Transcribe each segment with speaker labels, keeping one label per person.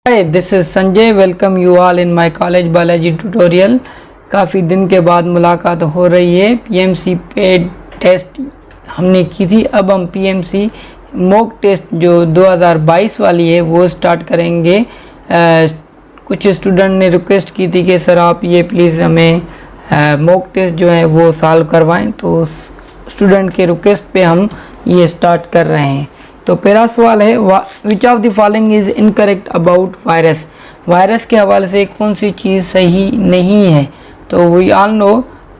Speaker 1: Hi, this is Sanjay. Welcome you all in my college biology tutorial. काफ़ी दिन के बाद मुलाकात हो रही है। पीएमसी पेड टेस्ट हमने की थी, अब हम पीएमसी मॉक टेस्ट जो 2022 वाली है वो स्टार्ट करेंगे। कुछ स्टूडेंट ने रिक्वेस्ट की थी कि सर आप ये प्लीज़ हमें मॉक टेस्ट जो है वो सॉल्व करवाएं, तो स्टूडेंट के रिक्वेस्ट पे हम ये स्टार्ट कर रहे हैं। तो पहला सवाल है, which of the following is incorrect about virus. Virus के हवाले से कौन सी चीज़ सही नहीं है। तो वी ऑल नो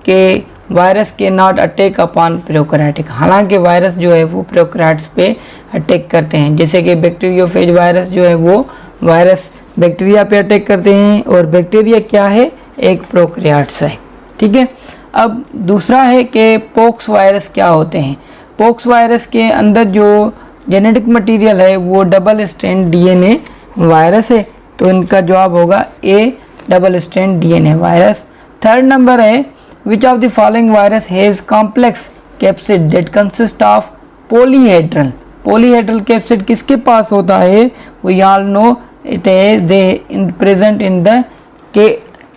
Speaker 1: कि वायरस के नॉट अटैक अपॉन प्रोकैरियोटिक, हालांकि वायरस जो है वो प्रोकैरियोट्स पे अटैक करते हैं। जैसे कि बैक्टीरियोफेज वायरस जो है वो वायरस बैक्टीरिया पे अटैक करते हैं, और बैक्टीरिया क्या है, एक प्रोकैरियोट्स है। ठीक है। अब दूसरा है कि पॉक्स वायरस क्या होते हैं। पॉक्स वायरस के अंदर जो जेनेटिक मटेरियल है वो डबल स्ट्रैंड डीएनए वायरस है, तो इनका जवाब होगा A, double strand DNA virus. Third number है, which of the following virus has complex capsid that consist of polyhedral. Polyhedral capsid किसके पास होता है, वी ऑल नो इट है दे प्रेजेंट इन द के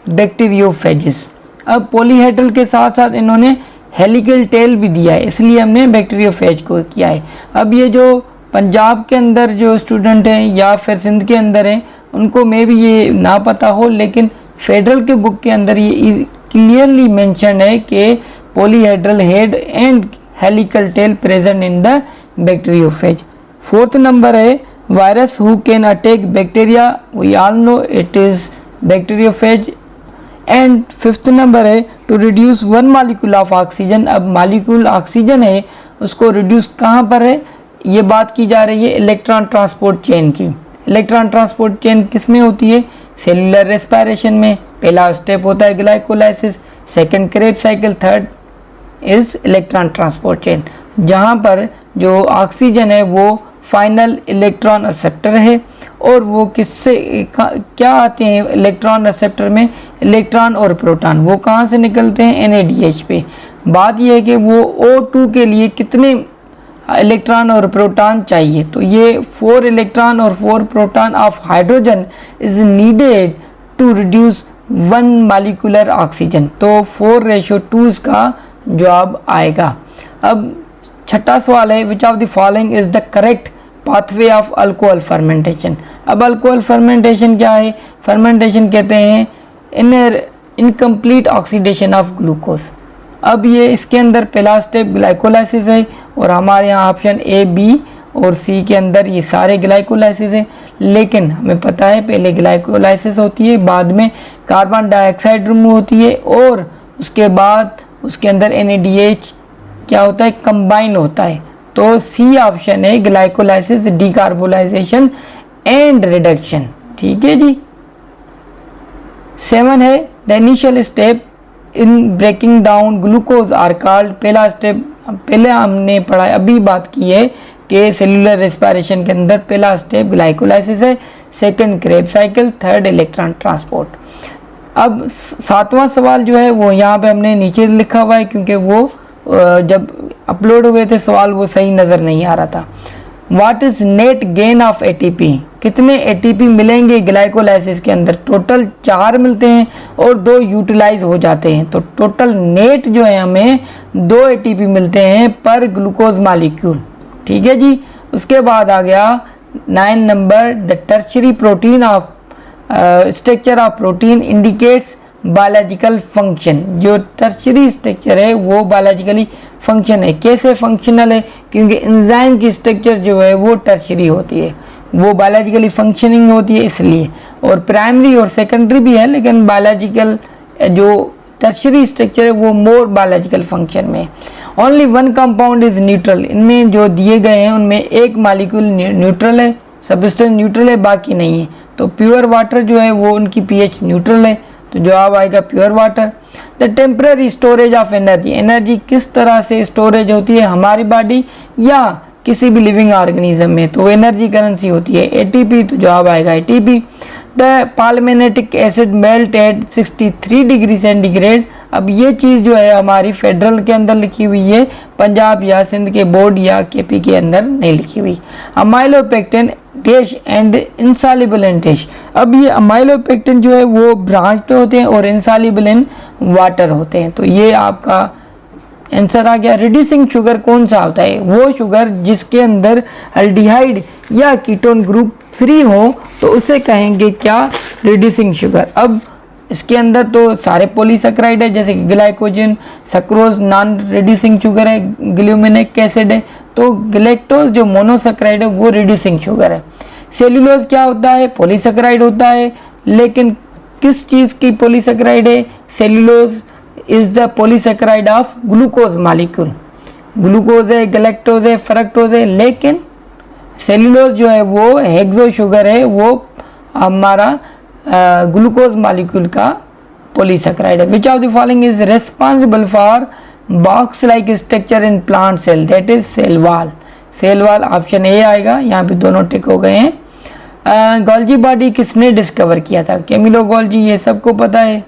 Speaker 1: बैक्टीरियोफेजिस। अब पॉलीहेड्रल के साथ साथ इन्होंने हेलिकल टेल भी दिया है, इसलिए हमने बैक्टीरियोफेज को किया है। अब ये जो पंजाब के अंदर जो स्टूडेंट हैं या फिर सिंध के अंदर हैं, उनको मे भी ये ना पता हो, लेकिन फेडरल के बुक के अंदर ये क्लियरली मेंशन है कि polyhedral head and helical tail present in the bacteriophage. Fourth number है, virus who can attack bacteria, we all know it is bacteriophage. And fifth number है, to reduce one molecule of oxygen. अब molecule oxygen है उसको reduce कहाँ पर है, ये बात की जा रही है इलेक्ट्रॉन ट्रांसपोर्ट चेन की। इलेक्ट्रॉन ट्रांसपोर्ट चेन किस में होती है, सेलुलर रेस्पिरेशन में। पहला स्टेप होता है glycolysis, second Krebs cycle, third is electron transport chain, जहाँ पर जो ऑक्सीजन है वो फाइनल इलेक्ट्रॉन एक्सेप्टर है। और वो किससे क्या आते हैं इलेक्ट्रॉन एक्सेप्टर में, इलेक्ट्रॉन और प्रोटॉन, वो कहाँ से निकलते हैं, NADH पे। बात यह है कि वो O2 के लिए कितने इलेक्ट्रॉन और प्रोटॉन चाहिए, तो ये 4 इलेक्ट्रॉन और 4 proton of hydrogen is needed to reduce 1 molecular oxygen. तो 4:2 इसका जवाब आएगा। अब छठा सवाल है, which of the following is the correct pathway of alcohol fermentation. अब अल्कोहल फर्मेंटेशन क्या है, फर्मेंटेशन कहते हैं इनकम्प्लीट ऑक्सीडेशन ऑफ ग्लूकोज। अब ये इसके अंदर पहला स्टेप ग्लाइकोलाइसिस है, और हमारे यहाँ ऑप्शन A, B और C के अंदर ये सारे ग्लाइकोलाइसिस है। लेकिन हमें पता है पहले ग्लाइकोलाइसिस होती है, बाद में कार्बन डाइऑक्साइड रिमूव होती है, और उसके बाद उसके अंदर NADH क्या होता है, कंबाइन होता है। तो C ऑप्शन है, ग्लाइकोलाइसिस, डीकार्बोलाइजेशन एंड रिडक्शन। ठीक है जी। 7 है, the initial step in breaking down glucose are called. पहला स्टेप पहले हमने पढ़ा, अभी बात की है कि सेलुलर रेस्पिरेशन के अंदर पहला स्टेप ग्लाइकोलाइसिस है, second Krebs cycle, third electron transport. अब 7वां सवाल जो है वो यहाँ पे हमने नीचे लिखा हुआ है, क्योंकि वो जब अपलोड हुए थे सवाल वो सही नज़र नहीं आ रहा था। What is net gain of ATP, कितने ATP मिलेंगे ग्लाइकोलाइसिस के अंदर, टोटल 4 मिलते हैं और 2 यूटिलाइज हो जाते हैं, तो टोटल नेट जो है हमें 2 ATP मिलते हैं पर ग्लूकोज मॉलिक्यूल। ठीक है जी। उसके बाद आ गया 9 number, the tertiary protein of structure of protein indicates biological function. जो टर्शरी स्ट्रक्चर है वो बायोलॉजिकली फंक्शन है। कैसे फंक्शनल है, क्योंकि एंजाइम की स्ट्रक्चर जो है वो टर्शरी होती है, वो बायोलॉजिकली फंक्शनिंग होती है इसलिए। और प्राइमरी और सेकेंडरी भी है, लेकिन बायोलॉजिकल जो टर्शरी स्ट्रक्चर है वो मोर बायोलॉजिकल फंक्शन में। ओनली 1 कंपाउंड इज न्यूट्रल, इनमें जो दिए गए हैं उनमें एक मालिक्यूल न्यूट्रल है, सब्सटेंस न्यूट्रल है, बाकी नहीं है। तो प्योर वाटर जो है वो उनकी pH न्यूट्रल है, तो जवाब आएगा pure water. The temporary storage of energy, energy किस तरह से स्टोरेज होती है हमारी बॉडी या किसी भी लिविंग ऑर्गेनिज्म में, तो एनर्जी करेंसी होती है ATP, तो जवाब आएगा ATP। The palmitic acid melt at 63 degree centigrade. अब ये चीज़ जो है हमारी फेडरल के अंदर लिखी हुई है, पंजाब या सिंध के बोर्ड या KP के अंदर नहीं लिखी हुई। अमाइलोपेक्टिन एंटीश एंड इंसॉल्युबल एंटीश। अब ये अमाइलोपेक्टिन जो है वो ब्रांच्ड होते हैं और इंसॉल्युबल इन वाटर होते हैं। तो ये आपका आंसर आ गया। रिड्यूसिंग शुगर कौन सा होता है? वो शुगर जिसके अंदर अल्डिहाइड या कीटोन ग्रुप फ्री हो तो उसे कहेंगे क्या? Reducing sugar. अब इसके अंदर तो सारे पॉलीसैकेराइड है, जैसे कि glycogen, sucrose non reducing sugar है, ग्लूमिनिक एसिड है, तो ग्लैक्टोज जो मोनोसैकेराइड है वो रिड्यूसिंग शुगर है। सेल्यूलोज क्या होता है? पॉलीसैकेराइड होता है, लेकिन किस चीज़ की पॉलीसैकेराइड है? Cellulose is the polysaccharide of glucose molecule. Glucose है, गैलेक्टोज है, फ्रक्टोज है, लेकिन सेल्यूलोज जो है वो हेक्सो शुगर है, वो हमारा ग्लूकोज मॉलिक्यूल का पॉलीसैकेराइड है। Which of the following is responsible for box like structure in plant cell? That is cell wall. Cell wall option A आएगा। यहाँ पे दोनों टिक हो गए हैं। गोल्जी बॉडी किसने डिस्कवर किया था? कैमिलो गोल्जी, ये सबको पता है।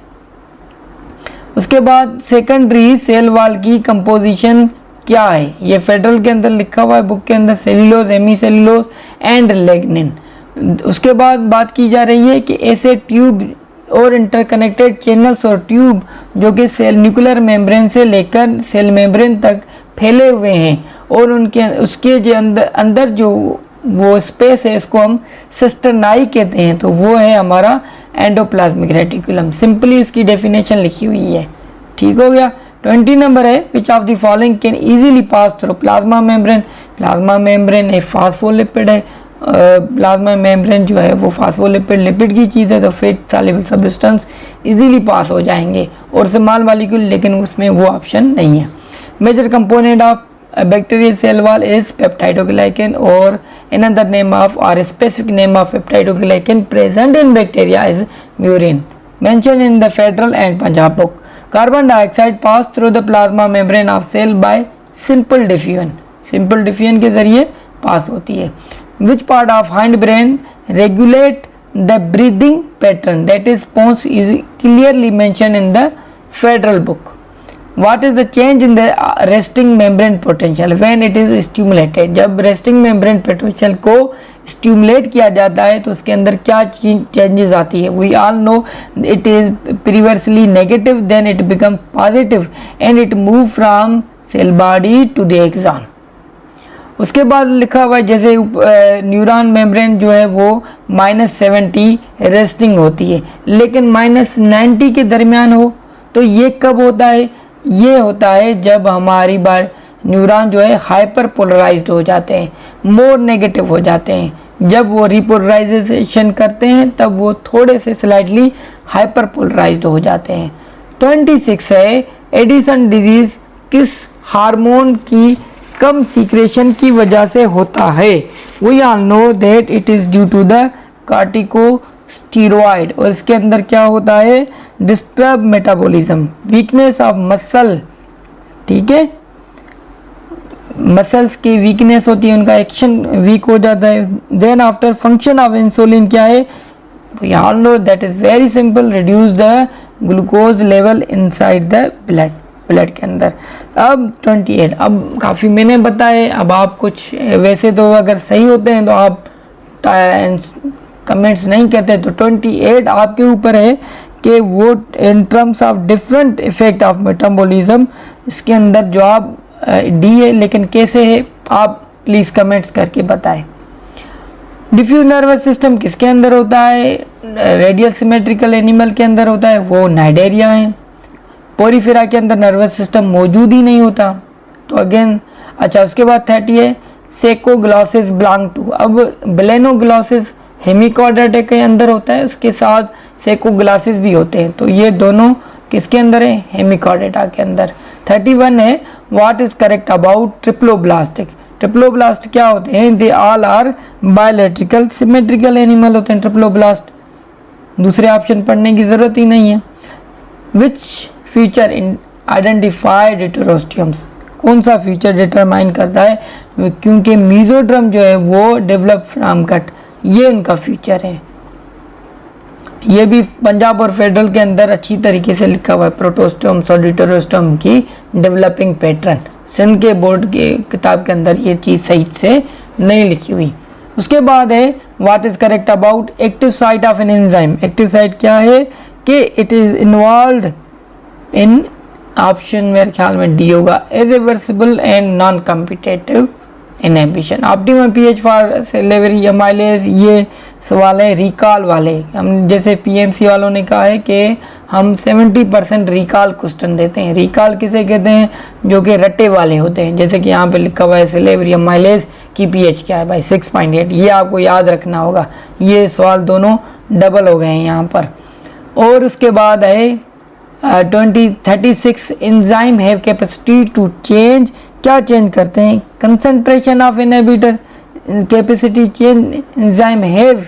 Speaker 1: उसके बाद सेकेंडरी सेल वॉल की कंपोजिशन क्या है? ये फेडरल के अंदर लिखा हुआ है बुक के अंदर, सेल्यूलोज, हेमीसेल्यूलोज एंड लिग्निन। उसके बाद बात की जा रही है कि ऐसे ट्यूब और इंटरकनेक्टेड चैनल्स और ट्यूब जो कि सेल न्यूक्लियर मेम्ब्रेन से लेकर सेल मेम्ब्रेन तक फैले हुए हैं और उसके जो अंदर जो वो स्पेस है इसको हम सिस्टर्नाई कहते हैं, तो वो है हमारा एंडोप्लाज्मिक रेटिकुलम। सिंपली इसकी डेफिनेशन लिखी हुई है। ठीक हो गया। 20 नंबर है, which of the following can easily pass through plasma membrane? Plasma membrane एक फास्फोलिपिड है। प्लाज्मा मेम्ब्रेन जो है वो फास्फोलिपिड लिपिड की चीज़ है, तो fat soluble substance easily pass हो जाएंगे। और स्मॉल मॉलिक्यूल, लेकिन उसमें वो ऑप्शन नहीं है। Major component of bacterial cell wall is peptidoglycan, or another name of or a specific name of peptidoglycan present in bacteria is murin, mentioned in the Federal and Punjab book. Carbon dioxide pass through the plasma membrane of cell by simple diffusion. Simple diffusion के जरिए पास होती है। Which part of hind brain regulate the breathing pattern? That is pons is clearly mentioned in the Federal book. What is the change in the resting membrane potential when it is stimulated? जब resting membrane potential को stimulate किया जाता है तो उसके अंदर क्या changes आती है? We all know it is previously negative, then it becomes positive and it move from cell body to the axon. उसके बाद लिखा हुआ है जैसे न्यूरॉन मेम्ब्रेन जो है वो -70 रेस्टिंग होती है, लेकिन -90 के दरमियान हो, तो ये कब होता है? ये होता है जब हमारी न्यूरॉन जो है हाइपर पोलराइज्ड हो जाते हैं, मोर नेगेटिव हो जाते हैं। जब वो रिपोलराइजेशन करते हैं तब वो थोड़े से स्लाइटली हाइपर पोलराइज्ड हो जाते हैं। 26 है, एडिसन डिजीज किस हार्मोन की कम सीक्रेशन की वजह से होता है? We all know that it is due to the corticosteroid. और इसके अंदर क्या होता है? Disturb metabolism, weakness of muscle. ठीक है, मसल्स की वीकनेस होती है, उनका एक्शन वीक हो जाता है। Then after function of insulin क्या है? We all know that is very simple, reduce the glucose level inside the blood के अंदर। अब 28, अब काफ़ी मैंने बताए, अब आप कुछ वैसे तो अगर सही होते हैं तो आप कमेंट्स नहीं करते, तो 28 आपके ऊपर है कि वो in terms of different effect of metabolism, इसके अंदर जवाब डी है, लेकिन कैसे है आप प्लीज़ कमेंट्स करके बताएं। डिफ्यूज नर्वस सिस्टम किसके अंदर होता है? रेडियल सिमेट्रिकल एनिमल के अंदर होता है, वो नाइडेरिया है। पोरीफेरा के अंदर नर्वस सिस्टम मौजूद ही नहीं होता, तो अगेन। अच्छा, उसके बाद 30 है, सेकोग्लॉसिस बिलोंग टू। अब ब्लेनोग्लॉसिस हेमिकॉर्डेटा के अंदर होता है, उसके साथ सेकोग्लॉसिस भी होते हैं, तो ये दोनों किसके अंदर है? हेमिकॉर्डेटा के अंदर। 31 है, what is correct about triploblastic? Triploblast क्या होते हैं? They all are bilateral symmetrical animal होते हैं ट्रिप्लोब्लास्ट, दूसरे ऑप्शन पढ़ने की ज़रूरत ही नहीं है। विच फीचर इन आइडेंटिफाइड हेटेरोस्टियम्स? कौन सा फीचर डिटरमाइन करता है? क्योंकि मीजोड्रम जो है वो डेवलप फ्रॉम कट, ये उनका फीचर है। ये भी पंजाब और फेडरल के अंदर अच्छी तरीके से लिखा हुआ है, प्रोटोस्टोम्स और डिटरोस्टोम की डेवलपिंग पैटर्न। सिंध के बोर्ड के किताब के अंदर ये चीज़ सही से नहीं लिखी हुई। उसके बाद है what is correct about active site of an enzyme. Active site क्या है कि it is involved in, option मेरे ख्याल में डी होगा, irreversible and non competitive inhibition. Optimum pH for salivary amylase, ये सवाल है रिकॉल वाले। हम जैसे पीएमसी वालों ने कहा है कि हम 70% रिकॉल क्वेश्चन देते हैं। रिकॉल किसे कहते हैं? जो कि रट्टे वाले होते हैं। जैसे कि यहाँ पे लिखा हुआ है सिलेवरी अमाइलेज की पीएच क्या है भाई 6.8, ये आपको याद रखना होगा। ये सवाल दोनों डबल हो गए हैं यहाँ पर। और उसके बाद है 36 enzyme have capacity to change, क्या चेंज करते हैं? Concentration of inhibitor capacity change, enzyme have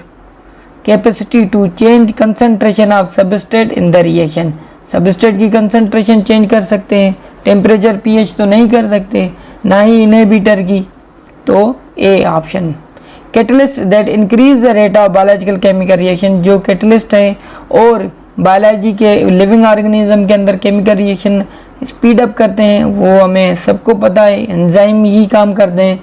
Speaker 1: capacity to change concentration of substrate in the reaction. Substrate की कंसंट्रेशन चेंज कर सकते हैं, टेम्परेचर पीएच तो नहीं कर सकते, ना ही इनहिबिटर की, तो A option. Catalyst that increase the rate of biological chemical reaction, जो कैटलिस्ट है और बायोलॉजी के लिविंग ऑर्गेनिज्म के अंदर केमिकल रिएक्शन स्पीड अप करते हैं, वो हमें सबको पता है, एंजाइम ही काम करते हैं।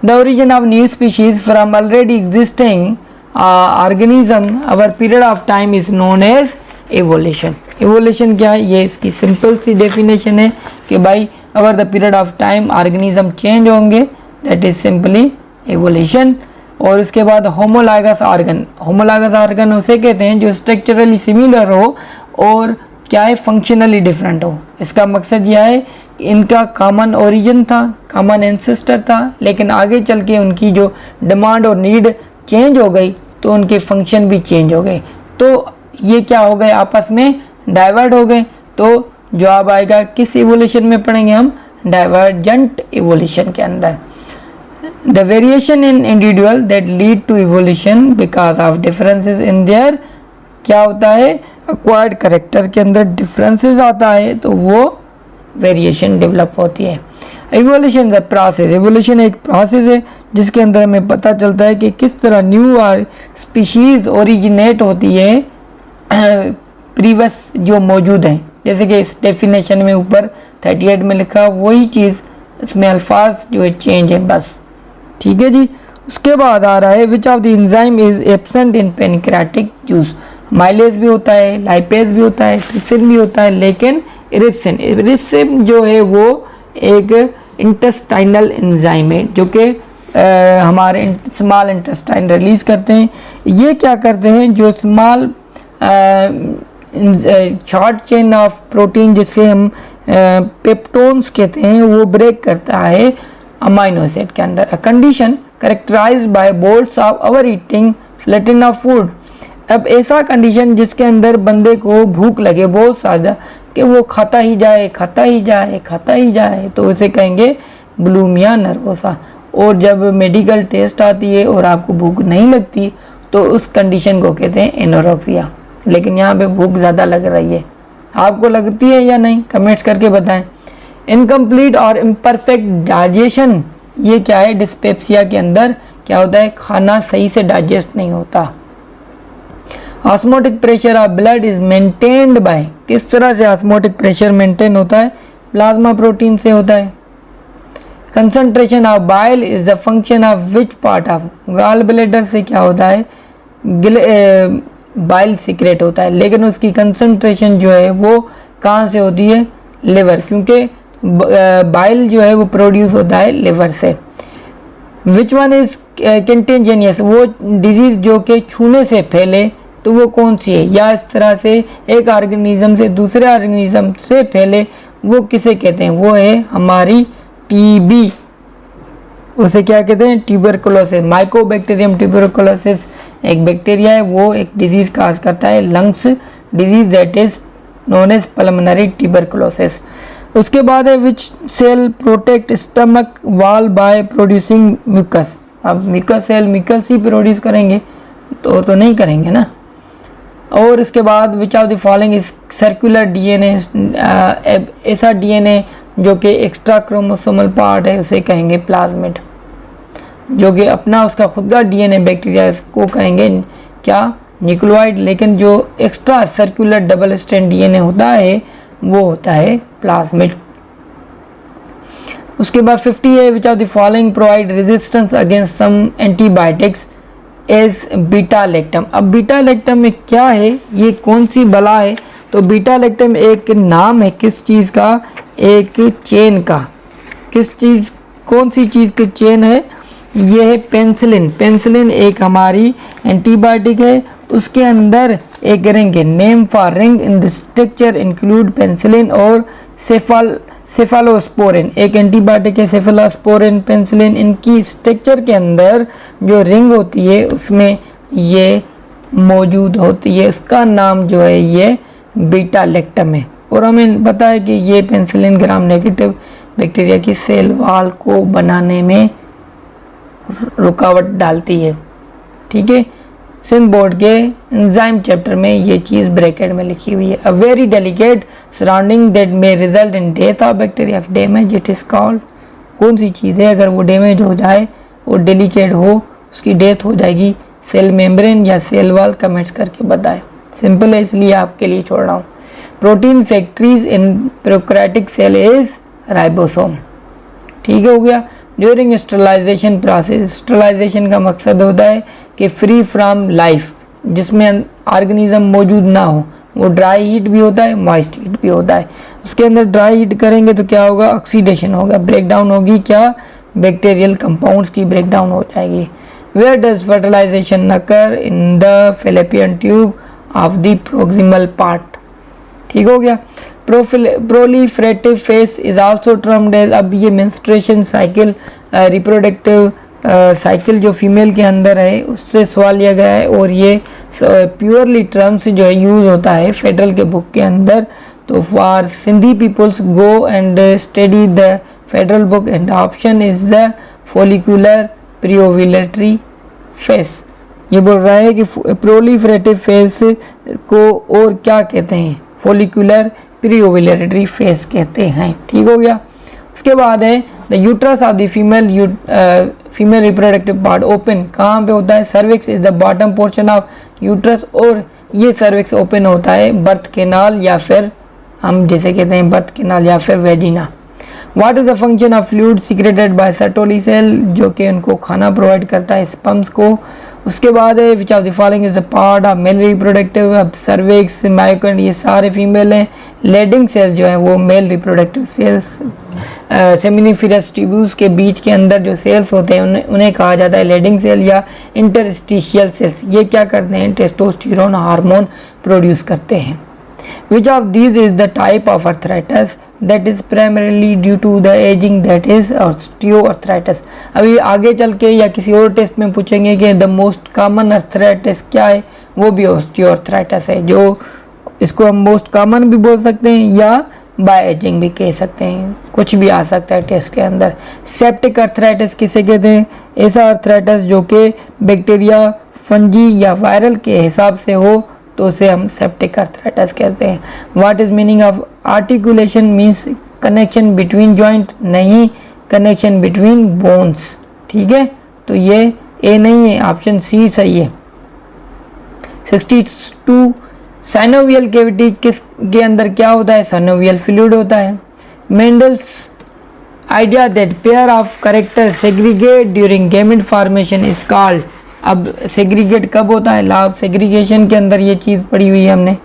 Speaker 1: The origin of new species from already existing organism over period of time is known as evolution. Evolution क्या है? ये इसकी सिंपल सी डेफिनेशन है कि भाई over the period of time organism change होंगे, दैट इज सिंपली एवोल्यूशन। और उसके बाद होमोलाइगस ऑर्गन, होमोलाइगस ऑर्गन उसे कहते हैं जो स्ट्रक्चरली सिमिलर हो और क्या है फंक्शनली डिफरेंट हो। इसका मकसद यह है कि इनका कॉमन ओरिजिन था, कॉमन एंसेस्टर था, लेकिन आगे चल के उनकी जो डिमांड और नीड चेंज हो गई तो उनके फंक्शन भी चेंज हो गए, तो ये क्या हो गए आपस में डाइवर्ट हो गए। तो जवाब आएगा किस इवोल्यूशन में पढ़ेंगे हम? डाइवर्जेंट इवोल्यूशन के अंदर। The variation in individual that lead to evolution because of differences in their, क्या होता है? एक्वायर्ड कैरेक्टर के अंदर डिफरेंसेस आता है तो वो वेरिएशन डेवलप होती है। इवोल्यूशन द प्रोसेस, इवोल्यूशन एक प्रोसेस है जिसके अंदर हमें पता चलता है कि किस तरह न्यू स्पीशीज ओरिजिनेट होती है प्रीवियस जो मौजूद हैं। जैसे कि इस डेफिनेशन में ऊपर 38 में लिखा वही चीज़, इसमें अल्फाज जो है चेंज है बस, ठीक है जी। उसके बाद आ रहा है which of the enzyme is absent in pancreatic juice. Mileage भी होता है, लाइपेज भी होता है, ट्रिप्सिन भी होता है, लेकिन इरिप्सिन जो है वो एक इंटेस्टाइनल एंजाइम है जो कि हमारे स्मॉल इंटेस्टाइन रिलीज करते हैं। ये क्या करते हैं? जो small short chain of protein जिससे हम पेप्टोन्स कहते हैं वो ब्रेक करता है अमाइनो एसिड के अंदर। A condition characterized by bolts of over eating flatten of food. अब ऐसा कंडीशन जिसके अंदर बंदे को भूख लगे बहुत ज़्यादा कि वो खाता ही जाए खाता ही जाए खाता ही जाए, तो उसे कहेंगे बुलिमिया नर्वोसा। और जब मेडिकल टेस्ट आती है और आपको भूख नहीं लगती तो उस कंडीशन को कहते हैं एनोरेक्सिया। लेकिन यहाँ पे भूख ज़्यादा लग रही है, आपको लगती है या नहीं? कमेंट्स करके बताएं। इनकम्प्लीट और इम्परफेक्ट डाइजेशन, ये क्या है? डिस्पेप्सिया के अंदर क्या होता है? खाना सही से डाइजेस्ट नहीं होता। Osmotic pressure of blood is maintained by, किस तरह से ऑस्मोटिक प्रेशर मेंटेन होता है? प्लाज्मा प्रोटीन से होता है। Concentration of bile is the function of which part of, gall bladder से क्या होता है? बाइल सीक्रेट होता है, लेकिन उसकी कंसंट्रेशन जो है वो कहाँ से होती है? लिवर, क्योंकि बाइल जो है वो प्रोड्यूस होता है लिवर से। विच वन इज कंटेंजेनियस, वो डिजीज जो कि छूने से फैले तो वो कौन सी है? या इस तरह से एक ऑर्गेनिज्म से दूसरे ऑर्गेनिज्म से फैले, वो किसे कहते हैं? वो है हमारी टीबी, उसे क्या कहते हैं? ट्यूबरकुलोसिस। माइकोबैक्टीरियम ट्यूबरकुलोसिस एक बैक्टीरिया है, वो एक डिजीज काज करता है, lungs disease, that is known as pulmonary tuberculosis. उसके बाद है which cell protect stomach wall by producing mucus. अब म्यूकस सेल म्यूकस ही प्रोड्यूस करेंगे तो नहीं करेंगे ना। और इसके बाद which of the following is circular DNA, ऐसा डीएनए जो कि एक्स्ट्रा क्रोमोसोमल पार्ट है उसे कहेंगे प्लाज्मिड। जो कि अपना उसका खुद का डीएनए बैक्टीरिया इसको कहेंगे क्या? न्यूक्लियोइड। लेकिन जो extra circular double strand DNA होता है वो होता है प्लाज्मिड। उसके बाद 50 है, which of the following provide resistance against some antibiotics as beta lactam. अब बीटा लैक्टम में क्या है, ये कौन सी बला है, तो बीटा लैक्टम एक नाम है किस चीज़ का, एक चेन का। किस चीज़, कौन सी चीज़ की चेन है, ये है पेनिसिलिन। पेनिसिलिन एक हमारी एंटीबायोटिक है, उसके अंदर एक रिंग है, name for ring in the structure include penicillin और सेफालोस्पोरिन। एक एंटीबायोटिक है सेफालोस्पोरिन, पेनिसिलिन, इनकी स्ट्रक्चर के अंदर जो रिंग होती है उसमें ये मौजूद होती है। इसका नाम जो है ये बीटा लैक्टम है। और हमें पता है कि ये पेनिसिलिन ग्राम नेगेटिव बैक्टीरिया की सेल वॉल को बनाने में रुकावट डालती है। ठीक है, सिंध बोर्ड के एंजाइम चैप्टर में ये चीज़ ब्रैकेट में लिखी हुई है। A very delicate surrounding that may result in death of bacteria of damage, it is called. कौन सी चीज़ है अगर वो डैमेज हो जाए, वो डेलिकेट हो, उसकी डेथ हो जाएगी, सेल मेम्ब्रेन या सेल वॉल, कमेंट्स करके बताएं। सिंपल है, इसलिए आपके लिए छोड़ रहा हूँ। Protein factories in prokaryotic cell is ribosome. ठीक हो गया। ड्यूरिंग स्टरलाइजेशन प्रोसेस, स्टरलाइजेशन का मकसद होता है कि फ्री फ्रॉम लाइफ, जिसमें ऑर्गेनिज्म मौजूद ना हो। वो ड्राई हीट भी होता है, मॉइस्ट हीट भी होता है। उसके अंदर ड्राई हीट करेंगे तो क्या होगा, ऑक्सीडेशन होगा, ब्रेकडाउन होगी, क्या, बैक्टीरियल कंपाउंड्स की ब्रेकडाउन हो जाएगी। Where does fertilization occur, in the fallopian tube of the proximal part. ठीक हो गया। Proliferative phase is also termed as, अब ये मेंस्ट्रुएशन साइकिल, रिप्रोडक्टिव साइकिल जो फीमेल के अंदर है उससे सवाल लिया गया है, और ये प्योरली टर्म्स जो है यूज़ होता है फेडरल के बुक के अंदर। तो for Sindhi peoples go and study the federal book and option is the follicular preovulatory phase. ये बोल रहा है कि प्रोलिफरेटिव फेस को और क्या कहते हैं, फॉलिकुलर प्रीओव्यूलेटरी फेस कहते हैं। ठीक हो गया। उसके बाद है the uterus of the female reproductive part open, कहाँ पे होता है, cervix is the bottom portion of uterus, और ये सर्विक्स ओपन होता है बर्थ केनाल, या फिर हम जैसे कहते हैं बर्थ केनाल या फिर vagina. What is the function of fluid secreted by Sertoli cell, जो कि उनको खाना प्रोवाइड करता है स्पर्म्स को। उसके बाद है which of the following is the part of male reproductive, अब सर्विक्स, मायोकार्ड, ये सारे फीमेल हैं। लेडिंग सेल जो है वो male reproductive cells. Seminiferous tubules के बीच के अंदर जो सेल्स होते हैं उन्हें कहा जाता है लेडिंग सेल या इंटरस्टिशियल सेल्स। ये क्या करते हैं, टेस्टोस्टेरोन हार्मोन प्रोड्यूस करते हैं। Which of these is the type of arthritis that is primarily due to the aging, that is osteoarthritis। अभी आगे चल के या किसी और टेस्ट में पूछेंगे कि the most common arthritis क्या है, वो भी osteoarthritis है, जो इसको हम मोस्ट कॉमन भी बोल सकते हैं या बाय एजिंग भी कह सकते हैं, कुछ भी आ सकता है टेस्ट के अंदर। सेप्टिक अर्थराइटिस किसे कहते हैं, ऐसा अर्थराइटिस जो कि बैक्टीरिया, फंजी या वायरल के हिसाब से हो तो उसे हम सेप्टिक अर्थराइटिस कहते हैं। What is meaning of articulation, means connection between joint, नहीं कनेक्शन बिटवीन बोन्स। ठीक है, तो ये ए नहीं है, ऑप्शन सी सही है। 62 साइनोवियल कैविटी किस के अंदर क्या होता है, साइनोवियल फ्लूइड होता है। Mendel's idea that pair of character segregate during gamete formation is called, अब सेग्रीगेट कब होता है, लॉ ऑफ सेग्रीगेशन के अंदर ये चीज़ पढ़ी हुई है हमने।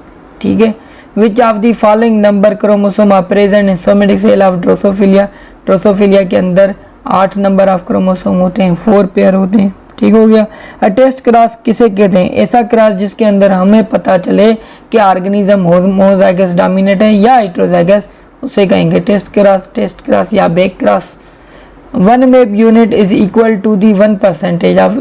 Speaker 1: ठीक है। Which of the following number chromosome are present in somatic cell of drosophila, drosophila के अंदर 8 नंबर ऑफ क्रोमोसोम होते हैं, 4 पेयर होते हैं। ठीक हो गया। टेस्ट क्रॉस किसे कहते हैं, ऐसा क्रॉस जिसके अंदर हमें पता चले कि ऑर्गेनिज्म होमोजाइगस डोमिनेट है या हेटेरोजाइगस, उसे कहेंगे टेस्ट क्रॉस या back cross. 1 MEP unit is equal to the 1% of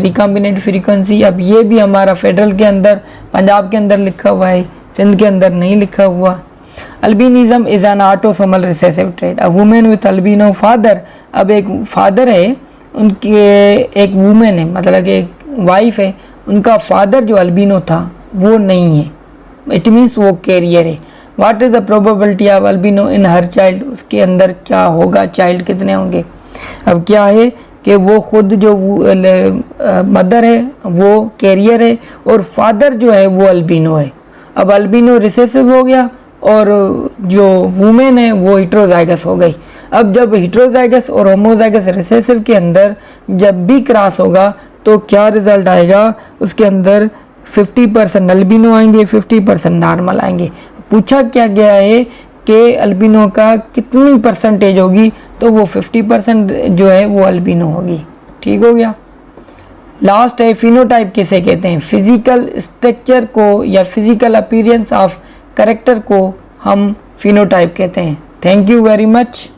Speaker 1: recombinant frequency. अब ये भी हमारा फेडरल के अंदर, पंजाब के अंदर लिखा हुआ है, सिंध के अंदर नहीं लिखा हुआ। Albinism is an autosomal recessive trait. A women with albino father, अब एक फादर है उनके, एक वुमेन है मतलब कि एक वाइफ है, उनका फादर जो अल्बिनो था वो नहीं है, इट मीन्स वो कैरियर है। What is the probability of albino in her child, उसके अंदर क्या होगा, चाइल्ड कितने होंगे। अब क्या है कि वो खुद जो मदर है वो कैरियर है और फादर जो है वो अल्बिनो है। अब अल्बिनो रिसेसिव हो गया और जो वुमेन है वो हेटेरोजाइगस हो गई। अब जब हेटेरोजाइगस और होमोजाइगस रिसेसिव के अंदर जब भी क्रॉस होगा तो क्या रिजल्ट आएगा, उसके अंदर 50% अल्बिनो आएंगे, 50% नॉर्मल आएंगे। पूछा क्या गया है कि अल्बिनो का कितनी परसेंटेज होगी, तो वो 50% जो है वो अल्बिनो होगी। ठीक हो गया। लास्ट है फिनोटाइप किसे कहते हैं, फिजिकल स्ट्रक्चर को या फिजिकल अपीयरेंस ऑफ कैरेक्टर को हम फिनोटाइप कहते हैं। Thank you very much.